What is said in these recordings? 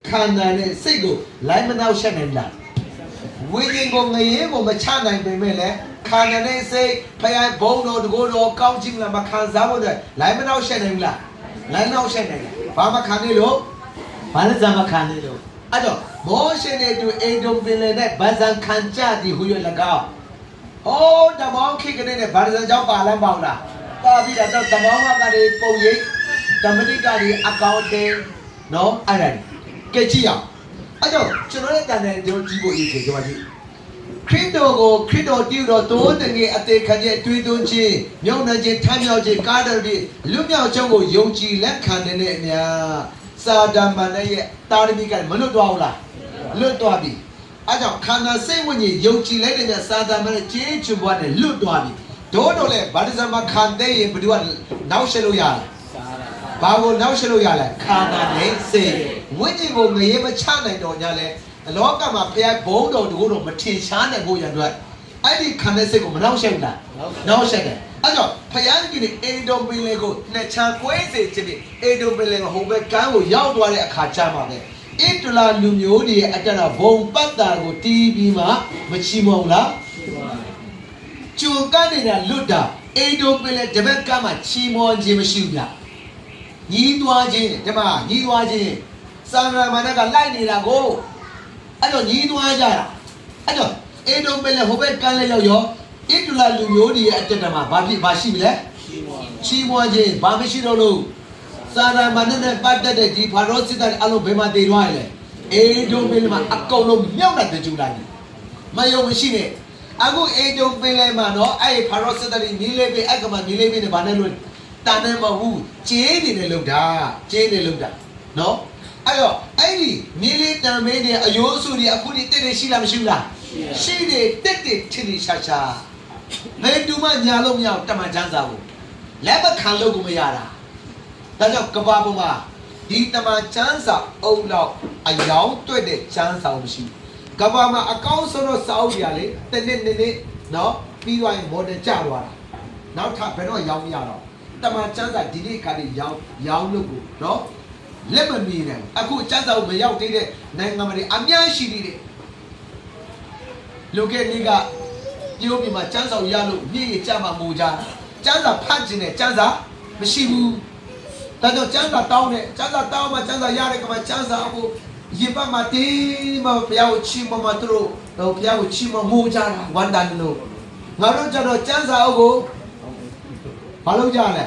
看那的谁个来么闹些人啦？为人个个嘢我们差难对没嘞？看那的谁拍下包罗的个罗高精了嘛？看啥么的来么闹些人啦？来闹些人啦？爸妈看你咯，爸你怎么看你咯？啊就，某些人就爱中边嘞的，晚上看家的会有那个。哦，咱们去个呢，晚上叫爸来包啦。爸比啦，咱们话个的包嘢，咱们的个的阿高的，喏，哎呀，给几样？啊就，ကျွန်တော်လည်းတန်တယ်ကျွန်တော်ကြည့်ဖို့ရေးချင်ကြပါကြည့်ခရစ်တော်ကိုခရစ်တော်တည်တော်တိုးတငယ်အသေးခံရဲ့တွေးသွင်းခြင်းမြောက်နှံခြင်းထမ်းမြောက်ခြင်းကားတော်ဒီလွတ်မြောက်ခြင်းကိုယုံကြည်လက်ခံတဲ့အမြစာဒမန်ရဲ့တာရမီကမလွတ်သွားဘူးလားလွတ်သွားပြီအဲကြောင့်ခန္ဓာစိတ်ဝိညာဉ်ယုံကြည်လိုက်တဲ့စာဒမန်ရဲ့ကျေးဇူးဘွားနဲ့လွတ်သွားပြီတို့တော့လေဗာဒဇမခံတဲ့ရင်ဘယ်သူကနောက်ရှက်လို့ရလဲဘာကိုနောက်ရှက်လို့ရလဲခန္ဓာနဲ့စိတ်ဝိညာဉ်ကိုငရေမချနိုင်တော့ညာလဲလောကမှာဖျက်ဘုံတော်တို့တော့မထင်ရှားနိုင်ဖို့ရတဲ့အဲ့ဒီခန္ဓာစိတ်ကိုမနောက်ရှက်ဘူးလားနောက်ရှက်တယ်အဲ့တော့ဖျားကြီးနေအေဒုံပင်လေးကိုနှစ်ချာကွဲစေခြင်းဖြင့်အေဒုံပင်လေးကဟိုဘက်ကန်းကိုရောက်သွားတဲ့အခါကျမှပဲဣတလာလူမျိုးတွေအတ္တဘုံပတ်တာကိုတီးပြီးမှမချီမုံလားကျုံကန်းနေတာလွတ်တာအေဒုံပင်လေးတပတ်ကမှချီမွန်ခြင်းမရှိဘူးဗျညီးသွားခြင်းဒီမှာညီးသွားခြင်းစာရမဏေကလိုက်နေတာကိုအဲ့တော့ညီးသွားကြတာအဲ့တော့အေဒုံပင်လေဟိုဘက်ကန်းလေးရောက်ရောဣတလာလူမျိုးတွေရဲ့အတ္တမှာဘာဖြစ်ဘာရှိပြီလဲချီးမွမ်းခြင်းဘာမရှိတော့လို့စာရမဏေနဲ့ပတ်သက်တဲ့ဒီဖာရောစစ်တပ်အလုံးဘယ်မှာတည်သွားရလဲအေဒုံပင်မှာအကုန်လုံးမြောက်တဲ့တကြူလိုက်မယုံမရှိနဲ့အခုအေဒုံပင်လေမှာတော့အဲ့ဖာရောစစ်တပ်ကြီးညီလေးပဲအကမှညီလေးပဲနဲ့ဘာနဲ့လို့တန်တယ်မဟုတ်ဘူးကျေးနေတယ်လို့ဒါကျေးနေလို့ဒါနော်အဲ့တော့အဲ့ဒီညီလေးတန်မင်းတွေအယိုးအဆူတွေအခုဒီတက်တယ်ရှိလားမရှိဘူးလားရှိတယ်တက်တယ်ထင်ထင်ရှားရှားဘယ်သူမှညာလို့မရတမန်ချမ်းစာကိုလက်မခံလို့ကိုမရတာဒါကြောင့်ကဘာပေါ်မှာဒီတမန်ချမ်းစာအုပ်လောက်အယောင်တွေ့တဲ့ချမ်းစာမရှိကဘာမှာအကောင်းဆုံးတော့စာအုပ်ပြလေတနေ့နေ့နော်ပြီးသွားရင်မော်ဒယ်ကျသွားတာနောက်ထပ်ဘယ်တော့ရောင်းမရတော့တမန်ချမ်းစာဒီနေ့ခါလေးရောင်းလို့ကိုနော်လက်မမီနိုင်အခုချမ်းစာကိုမရောက်သေးတဲ့နိုင်ငံတွေအများရှိသေးတယ်လူကနေ့ကပြုံးပြမှာကျန်းစာရလို့မြည့်ရကြမှာမူကြကျန်းစာဖတ်ခြင်းနဲ့ကျန်းစာမရှိဘူးဒါကြောင့်ကျန်းစာတောင်းတယ်ကျန်းစာတောင်းမှကျန်းစာရတယ်ကမှကျန်းစာအခုရေပတ်မှာတင်းမဘုရားကိုချီးမွမ်းမှသူတို့ဘုရားကိုချီးမွမ်းမူကြတာဝန်တန်လို့ငါတို့ကျတော့ကျန်းစာအုပ်ကိုဘာလုပ်ကြလဲ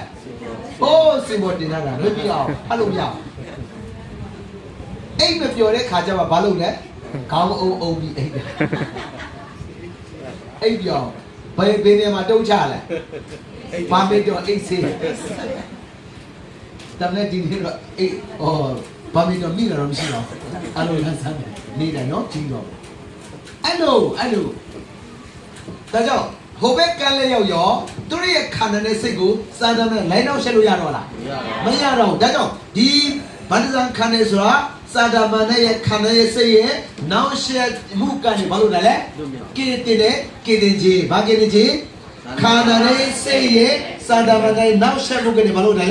ဟိုးစင်ပေါ်တင်တာလွတ်ပြအောင်ဖတ်လို့မရအိမ်မပြောတဲ့ခါကျမှဘာလုပ်လဲခေါင်းအုံပြီးအိမ်အိပ်ပြောင်းဘယ်နေမှာတုံးချလဲဘာမေတော့အိတ်စေးတမန်ဒီနေ့တော့အိတ်ဘာမေတော့မိတော့မရှိတော့အဲ့လိုလမ်းစားနေတယ်နော်ကြီးတော့အဲ့လိုဒါကြောင့်ဟိုဘက်ကလည်းရောက်ရောသူတို့ရဲ့ခန္ဓာနဲ့စိတ်ကိုစာတမ်းနဲ့လိုင်းနောက်ဆက်လို့ရတော့လားမရတော့ဒါကြောင့်ဒီဗန္ဒဇံခန္ဓာဆိုတာစာဒမဏေရဲ့ခန္ဓာရဲ့စိတ်ရဲ့နောက်ရှက်မှုကနေဘာလို့လဲကိတိနဲ့ကိတင်ကြီးဘာကိတင်ကြီးခန္ဓာရဲ့စိတ်ရဲ့စာဒမဏေနောက်ရှက်မှုကနေဘာလို့လဲ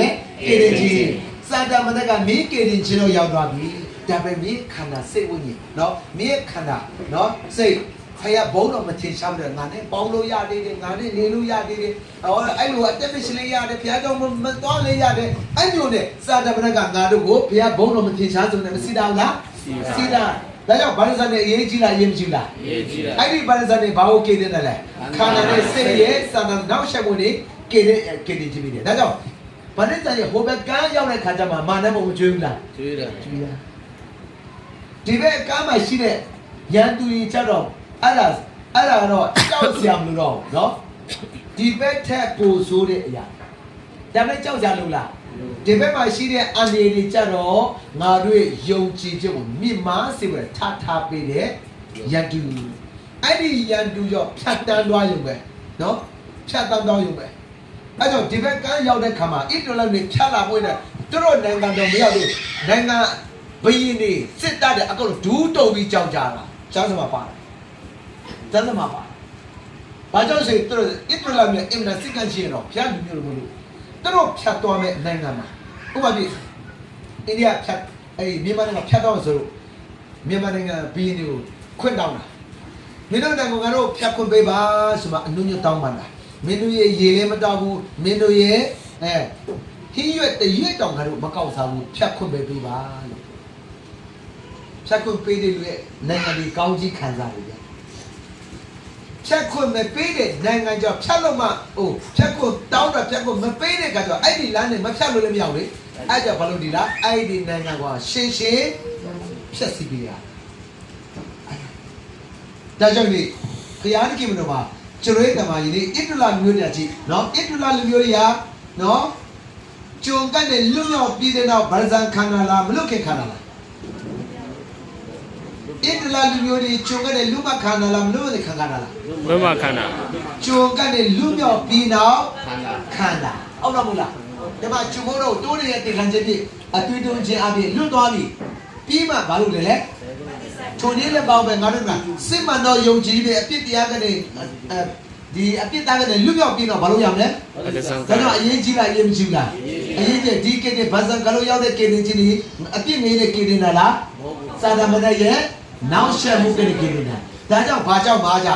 ကိတင်ကြီးစာဒမဏေကမိကိတင်ကြီးတော့ရောက်သွားပြီဒါပေမဲ့ခန္ဓာစိတ်ဝိညာဉ်နော်မိခန္ဓာနော်စိတ်ဖယားဘုံတော့မထင်ရှားဘူးငါနဲ့ပေါင်းလို့ရသေးတယ်ငါနဲ့နေလို့ရသေးတယ်အဲ့လိုအတက်မရှိလေးရတယ်ဘုရားကြောင့်မတော်လေးရတယ်အဲ့မျိုးနဲ့စာတပနကငါတို့ကိုဘုရားဘုံတော့မထင်ရှားစုံနဲ့မစီတာဘူးလားစီတာဒါကြောင့်ဗာရဇန်နဲ့အရေးကြီးလားအရေးမကြီးလားအရေးကြီးတာအဲ့ဒီဗာရဇန်နဲ့ဘာကိုကေတဲ့လဲခန္ဓာနဲ့စိတ်ရဲ့စာတနောက်ဆက်မှုတွေကေတဲ့ကြည့်ပြီးတယ်ဒါကြောင့်ဗာရဇန်ရဲ့ဟိုဘက်ကန်းရောက်တဲ့ခါကျမှမာနမမကျွေးဘူးလားကျွေးတာဒီဘက်ကန်းမှာရှိတဲ့ရန်သူကြီးချက်တော့အဲ့ဒါတော့ကြောက်စရာမလိုတော့ဘူးနော်ဒီဘက်ထက်ကိုဆိုးတဲ့အရာဒါပေမဲ့ကြောက်စရာလို့လားဒီဘက်မှာရှိတဲ့အန်ဒီတွေကြတော့ငါတို့ယုံကြည်ခြင်းကိုမြင့်မားစေဖို့ထားပေးတဲ့ရန်သူအဲ့ဒီရန်သူရောဖြတ်တန်းသွားရုံပဲနော်ဖြတ်တန်းသွားရုံပဲအဲ့တော့ဒီဘက်ကန်းရောက်တဲ့ခါမှာဣတလနဲ့ဖြတ်လာဖို့နဲ့သူတို့နိုင်ငံတော်မရောက်ဘူးနိုင်ငံဘယင်းနေစစ်တပ်တဲ့အကုန်ဒူးတုံပြီးကြောက်ကြတာကျောင်းစမှာပါတယ်ကျမ်းစာမှာပါဘာကြောင့်ဆိုသူတို့ဣတလနဲ့အင်မတန်စိတ်ကန့်ရှင်းတော့ဖျားလူမျိုးလိုမလို့သူတို့ဖြတ်သွားမဲ့နိုင်ငံမှာဥပမာပြအိန္ဒိယဖြတ်မြန်မာနိုင်ငံဖြတ်သွားဆိုတော့ မြန်မာနိုင်ငံဘီနီကိုခွင့်တောင်းတာမင်းတို့နိုင်ငံကတော့ဖြတ်ခွင့်ပေးပါဆိုမှအနုညွတ်တောင်းပန်တာမင်းတို့ရဲ့ရေလည်းမတောင်းဘူးမင်းတို့ရဲ့ဟင်းရွက်တရွက်တောင်ကတော့မကောက်စားဘူးဖြတ်ခွင့်ပေးပါလို့ဖြတ်ခွင့်ပေးတဲ့လူရဲ့နိုင်ငံဒီကောင်းကြီးခံစားရတယ်ဖြတ်ခွင့်မပေးတဲ့နိုင်ငံကြောင့်ဖြတ်လို့မှဖြတ်ခွင့်တောင်းတာဖြတ်ခွင့်မပေးတဲ့ကကြောင့်အဲ့ဒီလမ်းနဲ့မဖြတ်လို့လည်းမရဘူးလေအဲ့ကြောင့်ဘာလို့ဒီလားအဲ့ဒီနိုင်ငံကရှင်းရှင်းဖြတ်စီပေးရဒါကြောင့်ဒီခရီးတစ်ကိမတော်မှာကျွန်တော်ရဲ့တမန်ကြီးလေးဣတလမျိုးတွေကြီးနော်ဣတလလူမျိုးတွေကနော်ကျုံကတဲ့လွတ်မြောက်ပြည်တဲ့နောက်ဗဇန်ခန္ဓာလားမလွတ်ခင်ခန္ဓာလားဣတလလူမျိုးတွေကျုံကတဲ့လူမခန္ဓာလားမလွတ်တဲ့ခန္ဓာလားလူမခန္ဓာကျုံကတဲ့လူမြောက်ပြည်နောက်ခန္ဓာဟုတ်လားမဟုတ်လားဒီမှာကျုံမို့တော့တိုးနေတဲ့တင်ခံချက်ပြအတွေ့အကြုံချင်းအပြင်လွတ်သွားပြီပြီးမှဘာလို့လဲလဲထုံလေးလည်းပေါင်းပဲငါတို့ကစစ်မှန်တော့ယုံကြည်ပြီးအပြစ်တရားကနေဒီအပြစ်သားကနေလွတ်မြောက်ပြီးတော့ဘာလို့ရမလဲဒါတော့အရေးကြီးလားအရေးမကြီးလားအရေးကြီးဒီကိတဲ့ဘာသာကလို့ရောက်တဲ့ကိတဲ့ချင်းဒီအပြစ်နေတဲ့ကိတဲ့လားစာဒမနဲ့ရဲ့နောက်ဆက်မှုကိတဲ့ကိတဲ့ဒါကြောင့်ဘာကြောင့်မာကြ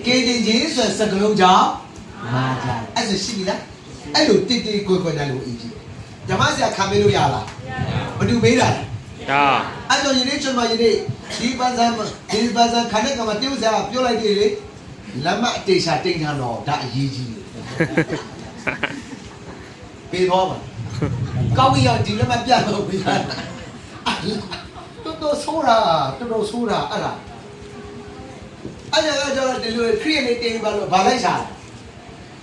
ကိတဲ့ချင်းဆိုစကလုံးကြောင့်မာကြအဲ့ဒါရှိပြီလားအဲ့လိုတိတိကိုယ်ကိုယ်နဲ့လို့အရေးကြီးဓမ္မဆရာခံမေးလို့ရလားမတူမေးတာအဲ့တော့ယနေ့ကျွန်မယနေ့ဒီဘာသာခဏကမှtiêuစရာပြောလိုက်တယ်လေလက်မအတေရှာတိတ်ထန်တော့ဒါအရေးကြီးတယ်ပေးတော့မှာကောင်းကြီးဒီလက်မပြတ်တော့ပြီတော်တော်ဆိုးတာအဲ့ဒါကြောင့်ဒီလိုခရီးနေတင်ပါလို့ဗာလိုက်ရှာ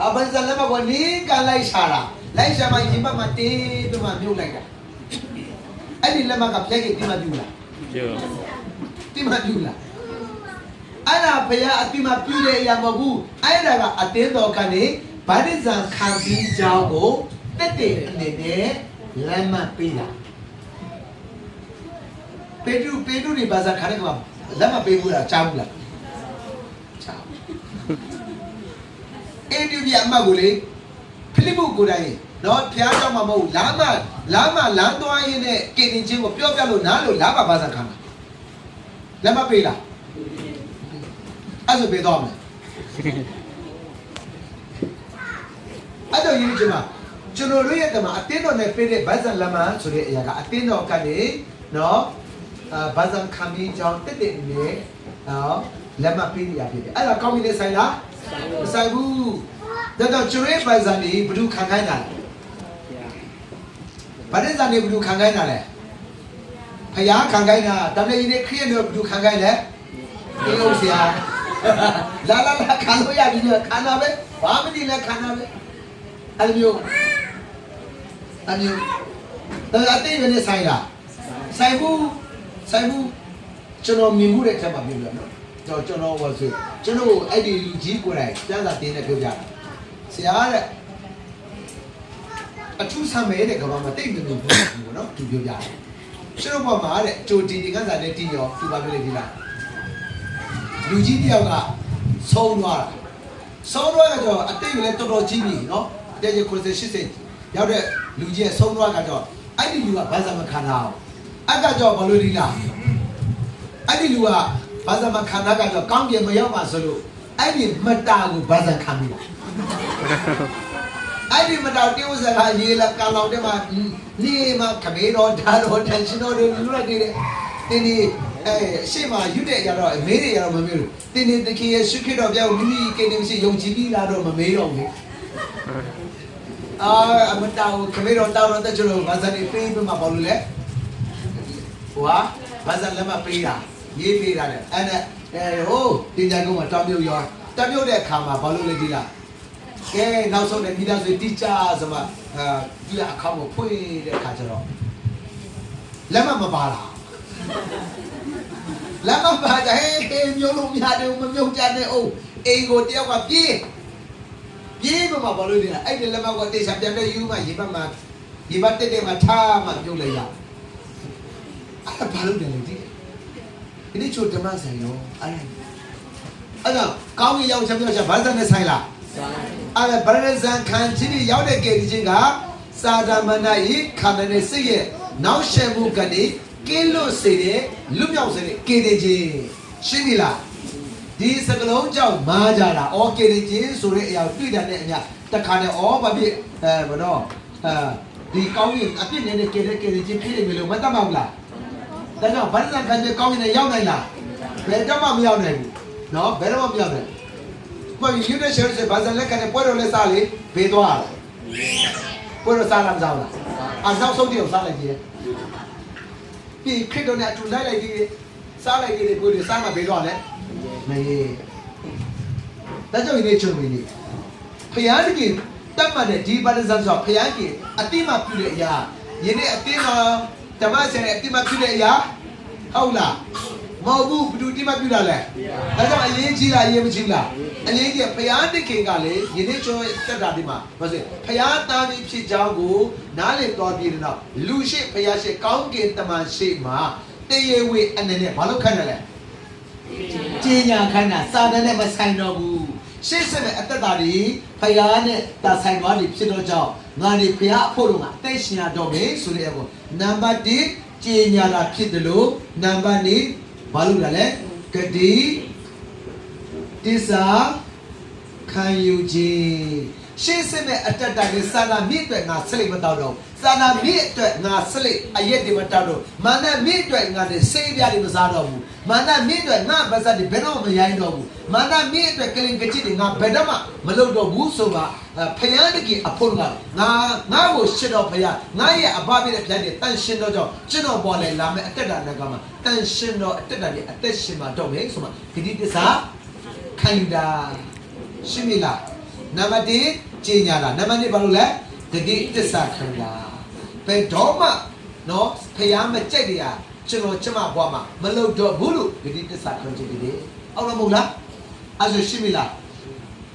အဘဇလက်မကနီးကလိုက်ရှာတာလိုက်ရှာမှရင်ပတ်မှတေးပြီးမှမြုပ်လိုက်တာအဲ့ဒီလက်မကဖျက်ကြီးတိမပြူလားတိမပြူလားအဲ့ဒါဘုရားအတိမပြူတဲ့အရာမဟုတ်ဘူးအဲ့ဒါကအတင်းတော်ကနေဗာဒိဇံခံပြီးကြောင်းကိုတက်တဲ့အနေနဲ့လက်မပေးတာပေတုဒီဘာသာခါရကလက်မပေးဘူးလားကြားဘူးလားကြားအဲ့ဒီပြအမတ်ကိုလေဖိလိပ္ပုကိုယ်တိုင်နော်ဖျားကြောင့်မဟုတ်လမ်းမလမ်းသွားရင်းနဲ့ကိတင်ချင်းကိုပြောပြလို့နားလို့လာပါဘာသာခံတာလက်မပေးလားအဲ့ဆိုပေးတော့မယ်အဲ့တော့ယဉ်ကျေးမှာကျွန်တော်တို့ရဲ့တမအတင်းတော်နဲ့ပေးတဲ့ဘာသာလမ်းမဆိုတဲ့အရာကအတင်းတော်ကနေနော်ဘာသာခံပြီးကြောင်းတက်တဲ့နေနော်လက်မပေးရဖြစ်တယ်အဲ့ဒါကောင်းပြီလေဆိုင်လားမဆိုင်ဘူးဒါတော့ကျွေးဘာသာနေဘယ်သူခံခိုင်းတာလဲဗာဒိဇာနေဘယ်သူခံခိုင်းတာလဲဖယားခံခိုင်းတာတမန်ကြီးနေခရီးနဲ့ဘယ်သူခံခိုင်းလဲဒီလိုဆရာလာခံလို့ရပြီခန္ဓာပဲဘာမသိလဲခန္ဓာပဲအဲ့လိုမျိုးတော့အတိတ်နဲ့ဆိုင်လားဆိုင်ဘူးကျွန်တော်မြင်မှုတဲ့ချက်မှာပြောပြနော်ကျွန်တော်ဝဆိုကျွန်တော်အဲ့ဒီလူကြီးကိုယ်တိုင်ကျမ်းစာတင်းနဲ့ပြောပြတာဆရာတဲ့အထူးဆံမဲတဲ့ကဘာမှာတိတ်မမြင်ဘူးနော်သူပြောပြတယ်ကျွန်တော်ပေါ်မှာတဲ့ကြိုတီကန်းစာနဲ့တီးရောသူပါပြောလိုက်ဒီလားလူကြီးတယောက်ကဆုံးသွားတော့အတိတ်ကလည်းတော်တော်ကြီးပြီနော်အသက်ကြီး80ရောက်တဲ့လူကြီးရဲ့ဆုံးသွားကတော့အဲ့ဒီလူကဘာသာမခံတာအောင်အဲ့ကကြောဘာလို့ဒီလားအဲ့ဒီလူကဘာသာမခံတာကတော့ကောင်းကင်မရောက်ပါဆိုလို့အဲ့ဒီမတာကိုဘာသာခံပြီလားအဲ့ဒီမတော်တိဝဇကရေးလာကလောင်တဲ့မှာနေမှာခမေးတော်ဓာတော်တန်ရှင်တော်တွေလူလိုက်နေတဲ့တင်းဒီရှေ့မှာယူတဲ့အရာတော့မေးတွေရတော့မမေးလို့တင်းဒီတခင်ရဲ့ရှုခိတော်ပြောင်းမိမိကိနေမရှိယုံကြည်ပြီးလာတော့မမေးတော့ဘူးအမတော်ခမေးတော်တောင်းတော့တဲ့ကျလို့ဘာသာနေပေးပြီးမှဘာလို့လဲဟိုဟာဘာသာလက်မပေးတာရေးပေးတာလေအဲ့ဒါဟိုတင်ကြကုန်းမှာတောင်းပြုတ်ရောတောင်းပြုတ်တဲ့အခါမှာဘာလို့လဲဒီလားကဲနောက်ဆုံးနဲ့မိသားစုတိကျဆိုမှဒီအခေါက်ကိုဖွင့်တဲ့အခါကျတော့လက်မပါလားလက်မပါကြဟဲ့မျိုးလုံးများတယ်မမြုပ်ကြတဲ့အိုးအိမ်ကိုတယောက်ကပြေးမှာဘာလို့လဲအဲ့ဒီလက်မကိုတေချာပြန်တဲ့ယူမှရေပတ်တက်မှာထားမှပြုတ်လိုက်ရအဲ့ဘာလို့လဲဒီချိုဓမ္မဆိုင်ရောအဲ့တော့ကောင်းကြီးရောက်ချက်ပြောချက်ဘာသာနဲ့ဆိုင်လားအဲ့ဒါဗရဇန်ခံချင်းရောက်တဲ့ကေဒီချင်းကစာဒမနာဤခန္ဓာနဲ့စိတ်ရဲ့နောက်ရှယ်မှုကနေ kilo sede lumyao sede kedeji shimila di sakalong chao majara o kedeji sore ya tuida ne nya takane o babi bono di kaungin apin ne kedeji phile melo mata maula da jaw ban kan je kaungin ne yaw nai la be da ma ma yaw nai bu no be da ma yaw nai ko yu ne share se bazan le kan poi ro le sa le be twa la poi ro sa la ma sa la a sao sou ti sa lai ji pi khit do ne atu lai lai ji sa lai ji le poi ro sa ma be twa le mai da jaw ni chu ni phaya ni tap ma de di ba de san so phaya ki ati ma pyu de ya yin ne ati ma tama se ne ati ma pyu de ya hau la mau bu du ti ma pyu da le da jaw a yin ji la yin ma ji la a yin ji phaya ni kin ka le yin ne cho tat da di ma ba se phaya ta ni phit jaw ko na le twa pi de no lu shi phaya shi kaung kin tama shi ma taye we an ne ba lo khan da le ji nya khan da sa da ne ma sai no buရှေ့ဆက်မဲ့အသက်တာတွေဖယားနဲ့တာဆိုင်သွားတွေဖြစ်တော့ကြောင့်ငါတွေဖယားအဖို့တော့အသက်ရှင်ရတော့မယ်ဆိုတဲ့အကောနံပါတ်1ကြေညာတာဖြစ်တယ်လို့နံပါတ်2ဘာလို့လဲဂတိတစ္ဆာခံယူခြင်းရှေ့ဆက်မဲ့အသက်တာတွေစာနာမြင့်အတွက်ငါဆက်လက်မတော့တော့စာနာမြင့်အတွက်ငါဆက်လက်အရက်တွေမတောက်တော့မာနမြင့်အတွက်ငါတွေစေးပြားတွေမစားတော့ဘူးမာနမြင့်အတွက်ငါပါစတဲ့ဘယ်တော့မရိုင်းတော့ဘူးမာနမြင့်အတွက်ကလင်ကချစ်တွေငါဘယ်တော့မှမလုပ်တော့ဘူးဆိုပါဖယားတကြီးအဖို့ကငါကိုရှစ်တော့ဖယားငါရဲ့အဘပြတဲ့ဖယားတွေတန်ရှင်းတော့ကြောင့်ကျွန်တော်ပေါ်လဲလာမယ်အတက်တာငါကမှတန်ရှင်းတော့အတက်တာတွေအသက်ရှင်မှာတော့မယ်ဆိုမှဂတိတစ္ဆာခံယူတာရှင်းပြီလားနံပါတ်1ကြေညာတာနံပါတ်2ဘာလို့လဲဂတိတစ္ဆာခံတာဘယ်တော့မှနော်ဖယားမကြိုက်တရားကျွန်တော်ကျမဘွားမှာမလုပ်တော့ဘူးလို့ဂတိတစ္ဆာခံချင်တယ်အောက်တော့မဟုတ်လားအဲ့ဆိုရှင်းပြီလား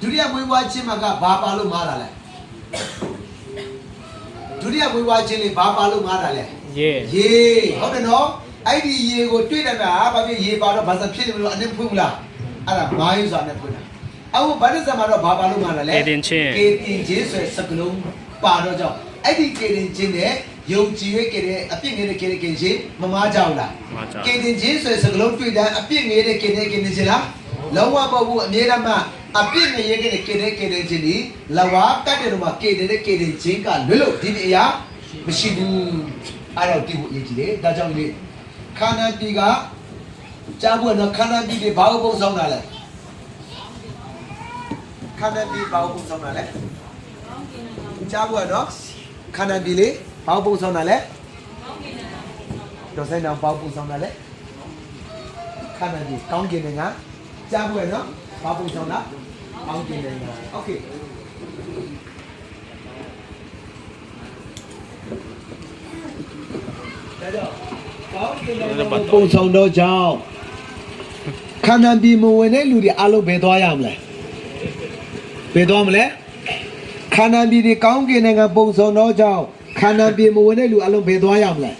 ဒုတိယဝေဝါချင်းမှာကဘာပါလို့မားတာလဲဒုတိယဝေဝါချင်းလေးဘာပါလို့မားတာလဲရေဟုတ်တယ်နော်အဲ့ဒီရေကိုတွေ့တယ်ဗျာဘာဖြစ်ရေပါတော့ဘာသာဖြစ်နေမလို့အနေဖွင့်ဘူးလားအဲ့ဒါမာယူစွာနဲ့ဖွင့်တာအခုဗဒ္ဒစမှာတော့ဘာပါလို့မားတာလဲကေတင်ချင်းဆိုစကလုံးပါတော့ကြောင့်အဲ့ဒီကေတင်ချင်းနဲ့ယုံကြည်ရဲ့ကေတဲ့အပြစ်ငယ်တဲ့ကေချင်းမမားကြဘူးလားကေတင်ချင်းဆိုစကလုံးတွေ့တဲ့အပြစ်ငယ်တဲ့ကေချင်းလားလောဝမဟုတ်အမြဲတမ်းအပြစ်ငရဲကကေတဲ့ချင်းဒီလဝကတ်တဲ့တော့ကေတဲ့ချင်းကလွတ်လို့ဒီအရာမရှိဘူးအဲ့တော့ဒီကိုအရေးကြီးတယ်ဒါကြောင့်လေခန္ဓာတီကကြားဖို့တော့ခန္ဓာတီတွေဘာလို့ပုံဆောင်တာလဲခန္ဓာတီဘာလို့ပုံဆောင်တာလဲကြားဖို့တော့ခန္ဓာတီလေဘာလို့ပုံဆောင်တာလဲတော့ဆိုင်တော့ဘာလို့ပုံဆောင်တာလဲခန္ဓာတီကောင်းကင်နေငါကြားဖို့နော်ဘာပုံဆောင်တာကောင်းကင်နေငါโอเคဒါကြောင့်ကောင်းကင်နေပုံဆောင်တော့ကြောင့်ခန္ဓာတီမဝင်တဲ့လူတွေအလုံးဘယ်သွားရမလဲဘယ်သွားမလဲခန္ဓာတီတွေကောင်းကင်နေငါပုံဆောင်တော့ကြောင့်ခန္ဓာတီမဝင်တဲ့လူအလုံးဘယ်သွားရမလဲ